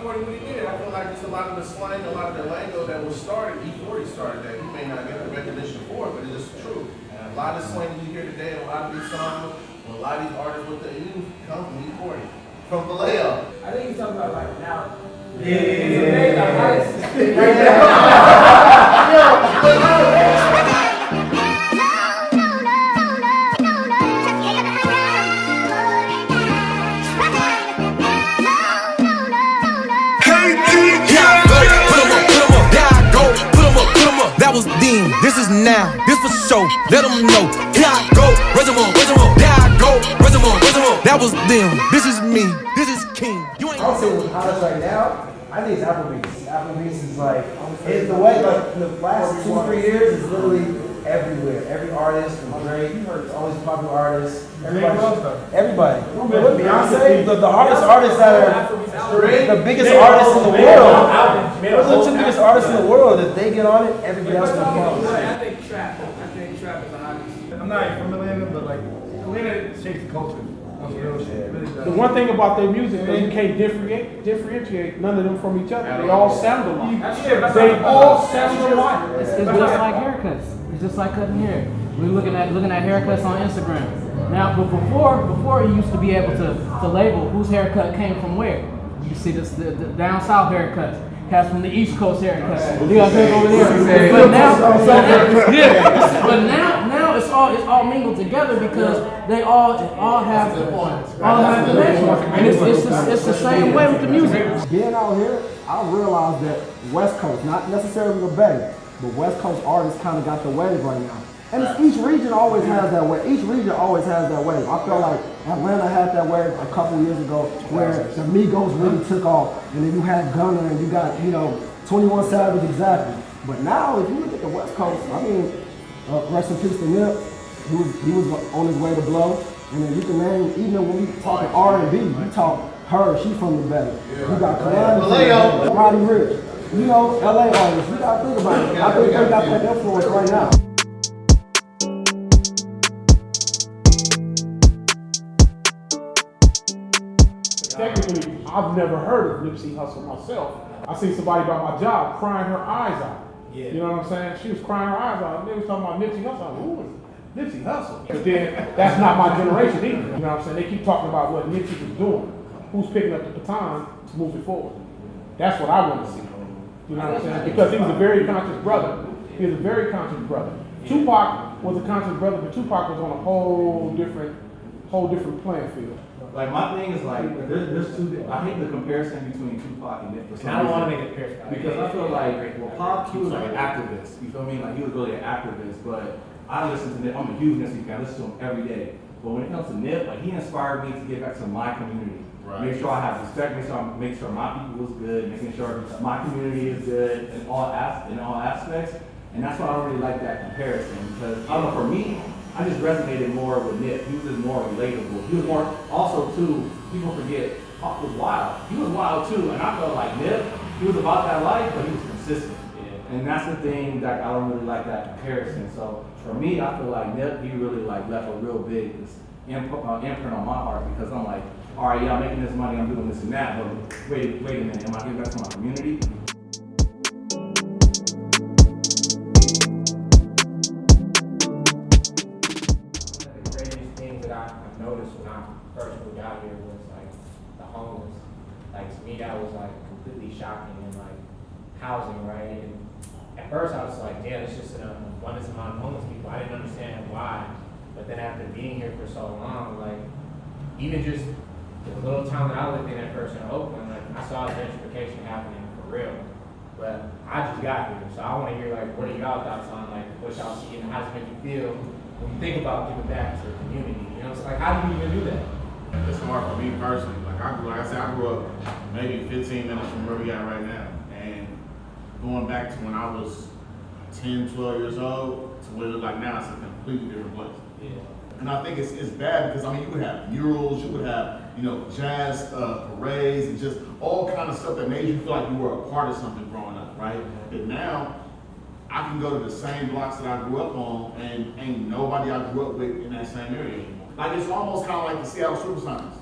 E40 when he did it. I feel like just a lot of the slang, a lot of the lingo that was started, E40 started that. He may not get the recognition for it, but it is true. And a lot of the slang you hear today, a lot of these songs, a lot of these artists with the youth come from E40. From Vallejo. I think he's talking about like now. That was then, this is now, this for show, let them know. Here I go, Reservoir, there I go, Reservoir. That was them, this is me, this is King. I don't say what's hottest right now. I think it's Applebee's. Applebee's is like, it's the way, like, in the last 2-3 years, it's literally everywhere. Every artist, from Drake, it's always popular artists. Everybody. Beyonce, the hardest artists that are the biggest artists in the world. Those are the two biggest artists in the world. If they get on it, everybody else will follow. I think trap is the hottest. I'm not from Atlanta, but like Atlanta shapes the culture. The one thing about their music, though, you can't differentiate none of them from each other. They all sound alike. They all sound alike. It's just like haircuts. It's just like cutting hair. We're looking at haircuts on Instagram. Now, but before you used to be able to label whose haircut came from where. You see this the down south haircuts. Cats from the East Coast haircuts. You got over there. But now it's all mingled together because they all have connection. And it's the same way with the music. Being out here, I realized that West Coast, not necessarily the Bay, but West Coast artists kind of got the wave right now. And each region always has that wave. Each region always has that wave. I feel like Atlanta had that wave a couple years ago where the Migos really took off. And then you had Gunna and you got, 21 Savage exactly. But now, if you look at the West Coast, I mean, rest in peace to Nip. He was on his way to blow. And then you can name, even when we talk R&B, you talk her, she from the Bay. You got Kalani, Roddy Ricch. LA artists. You gotta think about it. I think they got that influence right now. Technically, I've never heard of Nipsey Hussle myself. I seen somebody by my job crying her eyes out. Yeah. You know what I'm saying? She was crying her eyes out. They was talking about Nipsey Hussle. I was like, who is Nipsey Hussle? But then, that's not my generation either. You know what I'm saying? They keep talking about what Nipsey was doing. Who's picking up the baton to move it forward? That's what I want to see. You know what I'm saying? Because he was a very conscious brother. He was a very conscious brother. Tupac was a conscious brother, but Tupac was on a whole different playing field. Like my thing is like there's two. I hate the comparison between Tupac and Nip. I don't want to make a comparison because I feel like Pac, he was like an activist. You feel me? Like he was really an activist. But I listen to Nip. I'm a huge Nipsey fan. I listen to him every day. But when it comes to Nip, like he inspired me to get back to my community. Right. Make sure I have respect. Make sure my people was good. Making sure my community is good in all aspects. And that's why I don't really like that comparison because I don't know, for me, I just resonated more with Nip. He was just more relatable. He was more, also too, people forget, Pac was wild. He was wild too, and I felt like Nip, he was about that life, but he was consistent. Yeah. And that's the thing that I don't really like that comparison. So for me, I feel like Nip, he really like left a real big imprint on my heart because I'm like, all right, yeah, I'm making this money, I'm doing this and that, but wait a minute, am I giving back to my community? Noticed when I first moved out here was like the homeless. Like to me that was like completely shocking and like housing, right? And at first I was like, damn, it's just an abundance amount of homeless people. I didn't understand why. But then after being here for so long, like even just the little town that I lived in at first in Oakland, like I saw gentrification happening for real. But I just got here. So I want to hear like what are y'all thoughts on like what y'all see and how does it make you feel when you think about giving back to the community? You know, it's like, how do you even do that? It's hard for me personally. Like I grew up maybe 15 minutes from where we at right now. And going back to when I was 10, 12 years old to what it looks like now, it's a completely different place. Yeah. And I think it's bad because, I mean, you would have murals, you would have, jazz parades and just all kind of stuff that made you feel like you were a part of something growing up, right? But now, I can go to the same blocks that I grew up on and ain't nobody I grew up with in that same area anymore. Like it's almost kind of like the Seattle Supersonics,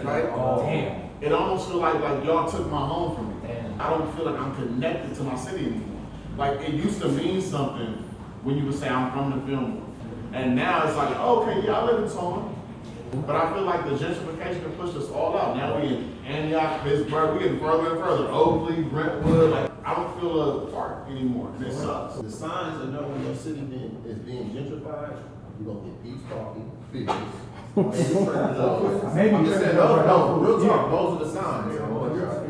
right? Oh, damn. it almost feel like y'all took my home from me. I don't feel like I'm connected to my city anymore. Like it used to mean something when you would say I'm from the Fillmore. And now it's like, okay, yeah, I live in Tone. But I feel like the gentrification can push us all out. Now we in Antioch, Pittsburgh, we getting further and further. Oakley, Brentwood, like I don't feel a part anymore. And it sucks. The signs that know when your city is being gentrified, you're gonna get beef talking, figures. Maybe I'm you just said saying, those, real talk, those are the signs.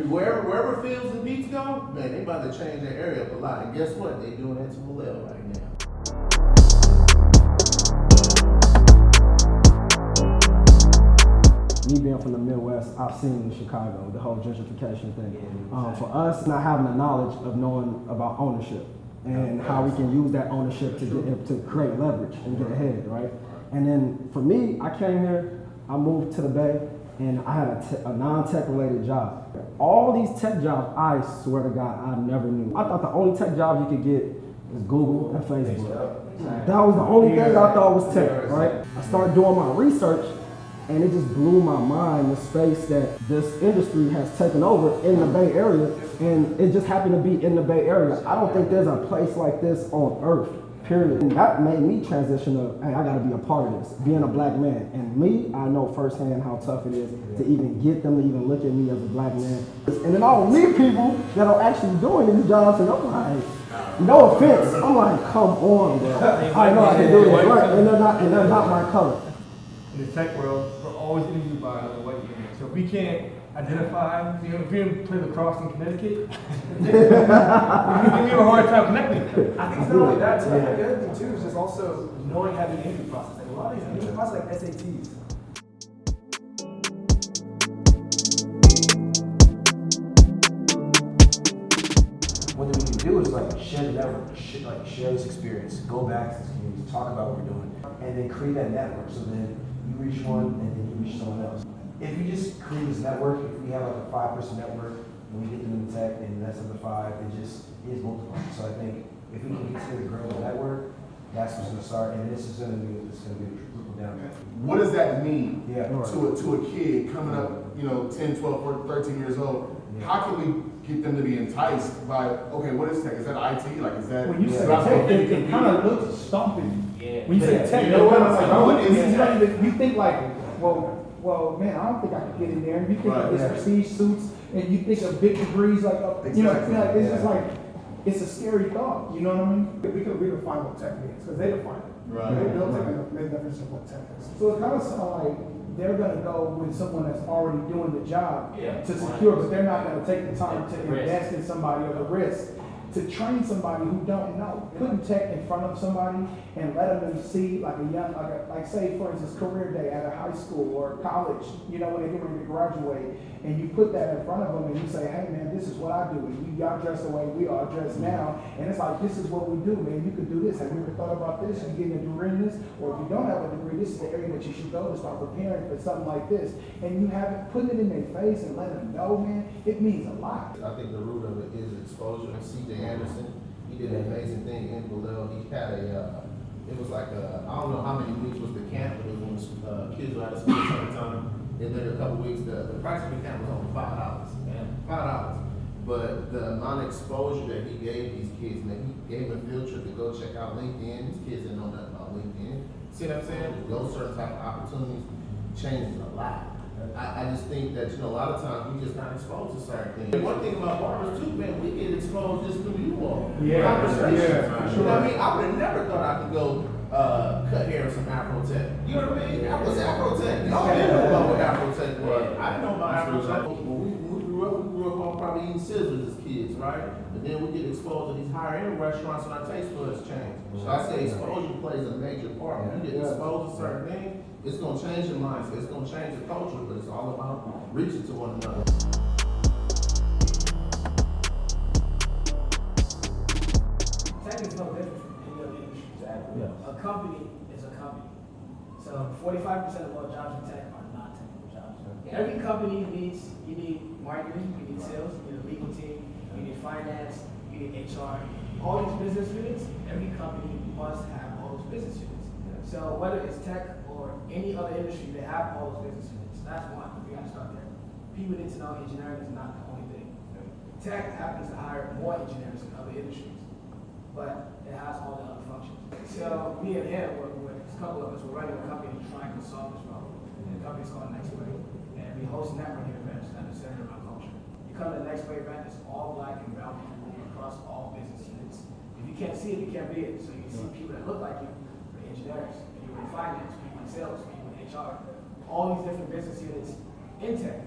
Wherever Fields and Beats go, man, they about to change their area up a lot. And guess what? They doing that to Malel right now. Me being from the Midwest, I've seen in Chicago the whole gentrification thing. For us, not having the knowledge of knowing about ownership and how we can use that ownership to create leverage and get ahead, right? And then for me, I came here, I moved to the Bay, and I had a non-tech related job. All these tech jobs, I swear to God, I never knew. I thought the only tech job you could get was Google and Facebook. That was the only thing I thought was tech, right? I started doing my research, and it just blew my mind, the space that this industry has taken over in the Bay Area, and it just happened to be in the Bay Area. I don't think there's a place like this on earth, period. And that made me transition to, hey, I gotta be a part of this, being a black man. And me, I know firsthand how tough it is to even get them to even look at me as a black man. And then I'll meet people that are actually doing these jobs, and I'm like, no offense, I'm like, come on, bro. I know I can do this, right? And they're not my color. In the tech world, we're always interviewed by other white men. So if we can't identify, if you didn't play lacrosse in Connecticut, we have a hard time connecting. I think it's not only that, too. I think the other thing too is just also knowing how to do the interview process. Like a lot of these interview processes, like SATs. What we can do is like share the network, share this experience, go back to this community, talk about what we're doing, and then create that network. So then you reach one, and then you reach someone else. If you just create this network, if we have like a 5-person network, and we get them in tech, and that's of the 5, it just is multiplying. So I think if we can continue to grow the network, that's what's going to start, and this is going to be trickle down. What does that mean Yeah, to a kid coming up, 10, 12, 14, 13 years old? Yeah. How can we get them to be enticed by, okay, what is tech? Is that IT? Like, is that? When you say about tech, anything it kind of looks stumping. Yeah. When you say tech, You know what? it's like, What is tech? you think like, well, man, I don't think I could get in there. And you think Right. of this prestige suits, and you think of big degrees, like, it's just like, it's a scary thought. You know what I mean? We could redefine what tech means because they define it. Right. They'll take a definition of what tech is. So it kind of sounds like they're gonna go with someone that's already doing the job to secure, but they're not gonna take the time to invest in somebody or the risk to train somebody who don't know. Putting tech in front of somebody and letting them see like a young, like say for instance, career day at a high school or college, when they're getting ready to graduate, and you put that in front of them and you say, hey man, this is what I do. And y'all dress the way we are dressed now. And it's like, this is what we do, man. You could do this. Have you ever thought about this? You getting a degree in this? Or if you don't have a degree, this is the area that you should go to start preparing for something like this. And you haven't put it in their face and let them know, man, it means a lot. I think the root of it is exposure. C.J. Anderson, he did an amazing thing in Belleville. He had it was like I don't know how many weeks was the camp, but it was when kids were out of school at the same time. And then a couple weeks, the price of the camp was only $5. $5. But the amount of exposure that he gave these kids, man, he gave them a field trip to go check out LinkedIn. These kids didn't know nothing about LinkedIn. See what I'm saying? Those certain type of opportunities changes a lot. I just think that, a lot of times we just not exposed to certain things. And one thing about barbers too, man, we get exposed just through you all. Conversations. You know what I mean? I would have never thought I could go cut hair with some Afro Tech. You know what I mean? That was Afro Tech. Y'all didn't know about what Afro Tech was. I didn't know about Afro Tech. When we grew up on probably eating scissors as kids, right? And then we get exposed to these higher end restaurants and our taste buds change. So I say exposure plays a major part. When you get exposed to certain things, it's gonna change your mindset, it's gonna change the culture, but it's all about reaching to one another. Tech is no different from any other industry. A company is a company. So 45% of all jobs in tech are not technical jobs. Every company you need marketing, you need sales, you need a legal team, you need finance, you need HR. All these business units, every company must have all those business units. So whether it's tech or any other industry, they have all those business units. That's one. We got to start there. people need to know engineering is not the only thing. Tech happens to hire more engineers in other industries, but it has all the other functions. So me and him, a couple of us, we're running a company trying to solve this problem. And the company's called Next Wave. And we host networking events that are centered around culture. You come to the Next Wave event, it's all black and brown people across all business units. If you can't see it, you can't be it. So you see people that look like you, for engineers, people in finance, people in sales, people in HR, all these different business units in tech.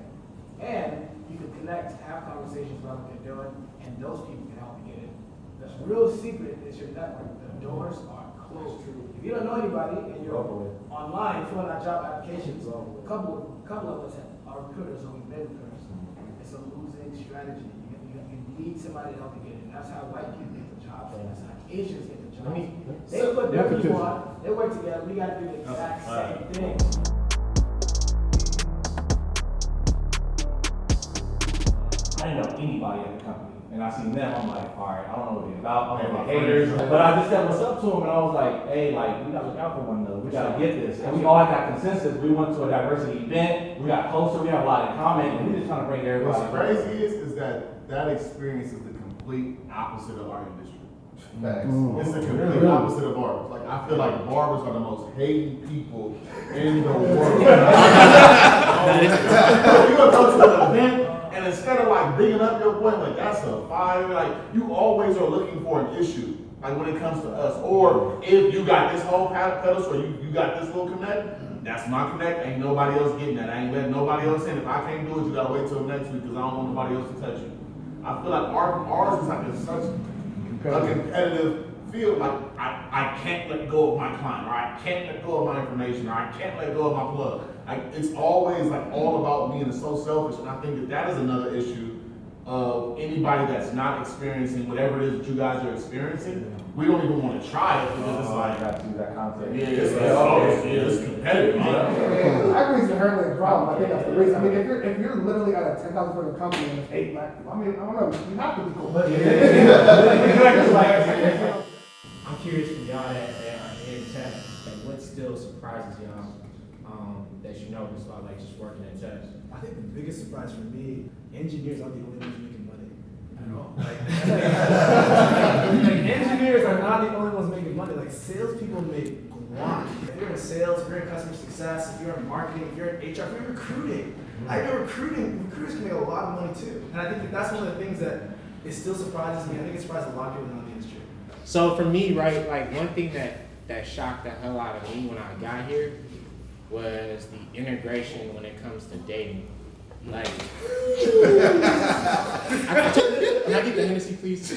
And you can connect, have conversations about what they're doing, and those people can help you get in. The real secret is your network. The doors are closed. If you don't know anybody and you're online filling out job applications, a couple of us are recruiters, or we've been recruiters. It's a losing strategy. You need somebody to help you get in. That's how white people get the jobs. That's how Asians get the jobs. They put their people on. They work together. We got to do the exact same thing. I didn't know anybody at the company. And I seen them, I'm like, all right, I don't know what they're about, I don't know haters. But I just said what's up to them, and I was like, hey, like, we gotta look out for one another, we gotta get this. And we all had that consensus, we went to a diversity event, we got closer, we have a lot in common, and we just trying to bring everybody. What's crazy is that experience is the complete opposite of our industry. It's the complete opposite of barbers. Like, I feel like barbers are the most hated people in the world. You gonna go to an event, and instead of like bigging up your point, like that's a fire, like you always are looking for an issue, like when it comes to us. Or if you got this whole pedestal, or you got this little connect, that's my connect, ain't nobody else getting that. I ain't letting nobody else in. If I can't do it, you gotta wait till next week because I don't want nobody else to touch you. I feel like ours is like such a competitive field. Like I can't let go of my client, or I can't let go of my information, or I can't let go of my plug. Like it's always like all about me, and it's so selfish. And I think that is another issue of anybody that's not experiencing whatever it is that you guys are experiencing. We don't even want to try it because it's like that concept. Yeah, it's competitive. I agree with her the problem. I think that's the reason. I mean, if you're literally at a 10,000 person company and there's 8 black people, I mean, I don't know, you have to be cool. I'm curious from y'all that are in tech, like what still surprises y'all that you notice about like just working in tech? I think the biggest surprise for me, engineers aren't the only ones making money at all. Like engineers are not the only ones making money. Like salespeople make guan. If you're in sales, if you're in customer success, if you're in marketing, if you're in HR, if you're recruiting, I know recruiters can make a lot of money too. And I think that's one of the things that it still surprises me. I think it surprises a lot of people in the industry. So for me, right, like one thing that shocked the hell out of me when I got here was the integration when it comes to dating. Like, can I get the Hennessy, please?